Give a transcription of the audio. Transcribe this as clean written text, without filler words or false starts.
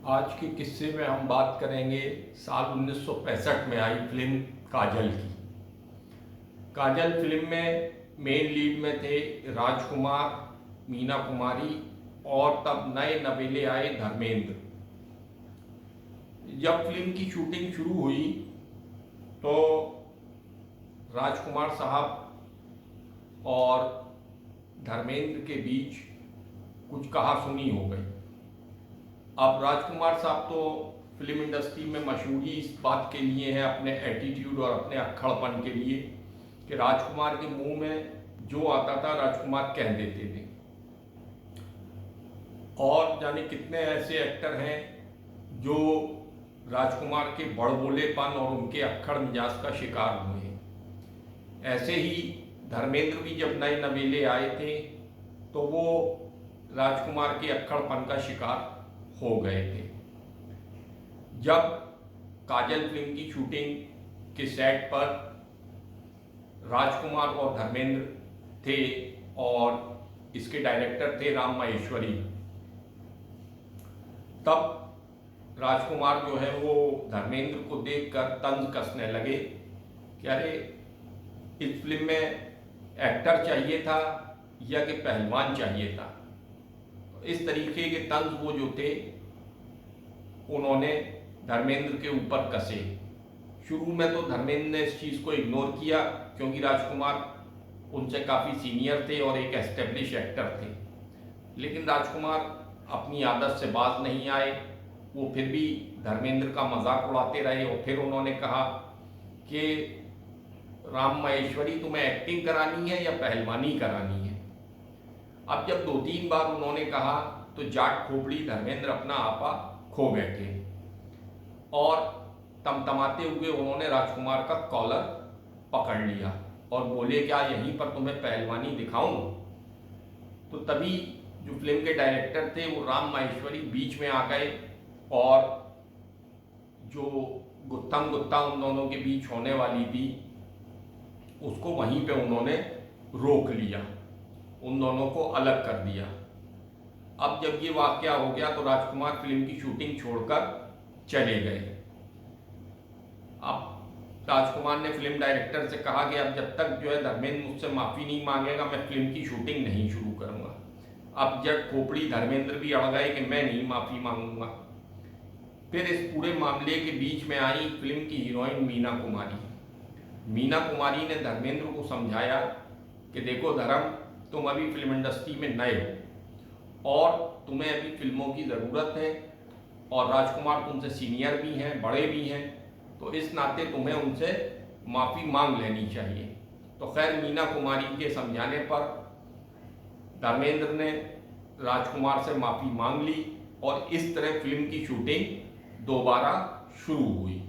आज के किस्से में हम बात करेंगे साल 1965 में आई फिल्म काजल की। काजल फिल्म में मेन लीड में थे राजकुमार, मीना कुमारी और तब नए नवेले आए धर्मेंद्र। जब फिल्म की शूटिंग शुरू हुई तो राजकुमार साहब और धर्मेंद्र के बीच कुछ कहासुनी हो गई। अब राजकुमार साहब तो फिल्म इंडस्ट्री में मशहूरी इस बात के लिए है, अपने एटीट्यूड और अपने अक्खड़पन के लिए, कि राजकुमार के मुंह में जो आता था राजकुमार कह देते थे। और जाने कितने ऐसे एक्टर हैं जो राजकुमार के बड़बोलेपन और उनके अक्खड़ मिजाज का शिकार हुए हैं। ऐसे ही धर्मेंद्र भी जब नए नवेले आए थे तो वो राजकुमार के अक्खड़पन का शिकार हो गए थे। जब काजल फिल्म की शूटिंग के सेट पर राजकुमार और धर्मेंद्र थे और इसके डायरेक्टर थे राम माहेश्वरी, तब राजकुमार जो है वो धर्मेंद्र को देखकर तंज कसने लगे कि अरे इस फिल्म में एक्टर चाहिए था या कि पहलवान चाहिए था। इस तरीके के तंज वो जो थे उन्होंने धर्मेंद्र के ऊपर कसे। शुरू में तो धर्मेंद्र ने इस चीज़ को इग्नोर किया क्योंकि राजकुमार उनसे काफ़ी सीनियर थे और एक एस्टेब्लिश एक्टर थे, लेकिन राजकुमार अपनी आदत से बाज नहीं आए। वो फिर भी धर्मेंद्र का मजाक उड़ाते रहे और फिर उन्होंने कहा कि राम माहेश्वरी तुम्हें एक्टिंग करानी है या पहलवानी करानी है। अब जब 2-3 बार उन्होंने कहा तो जाट खोपड़ी धर्मेंद्र अपना आपा खो बैठे और तमतमाते हुए उन्होंने राजकुमार का कॉलर पकड़ लिया और बोले क्या यहीं पर तुम्हें पहलवानी दिखाऊं। तो तभी जो फिल्म के डायरेक्टर थे वो राम माहेश्वरी बीच में आ गए और जो गुत्थम गुत्था उन दोनों के बीच होने वाली थी उसको वहीं पे उन्होंने रोक लिया, उन दोनों को अलग कर दिया। अब जब ये वाकया हो गया तो राजकुमार फिल्म की शूटिंग छोड़कर चले गए। अब राजकुमार ने फिल्म डायरेक्टर से कहा कि अब जब तक जो है धर्मेंद्र मुझसे माफ़ी नहीं मांगेगा मैं फिल्म की शूटिंग नहीं शुरू करूँगा। अब जब खोपड़ी धर्मेंद्र भी अड़ गए कि मैं नहीं माफ़ी मांगूंगा। फिर इस पूरे मामले के बीच में आई फिल्म की हीरोइन मीना कुमारी। मीना कुमारी ने धर्मेंद्र को समझाया कि देखो धर्म, तुम अभी फिल्म इंडस्ट्री में नए हो और तुम्हें अभी फिल्मों की ज़रूरत है और राजकुमार तुमसे सीनियर भी हैं, बड़े भी हैं, तो इस नाते तुम्हें उनसे माफ़ी मांग लेनी चाहिए। तो खैर मीना कुमारी के समझाने पर धर्मेंद्र ने राजकुमार से माफ़ी मांग ली और इस तरह फिल्म की शूटिंग दोबारा शुरू हुई।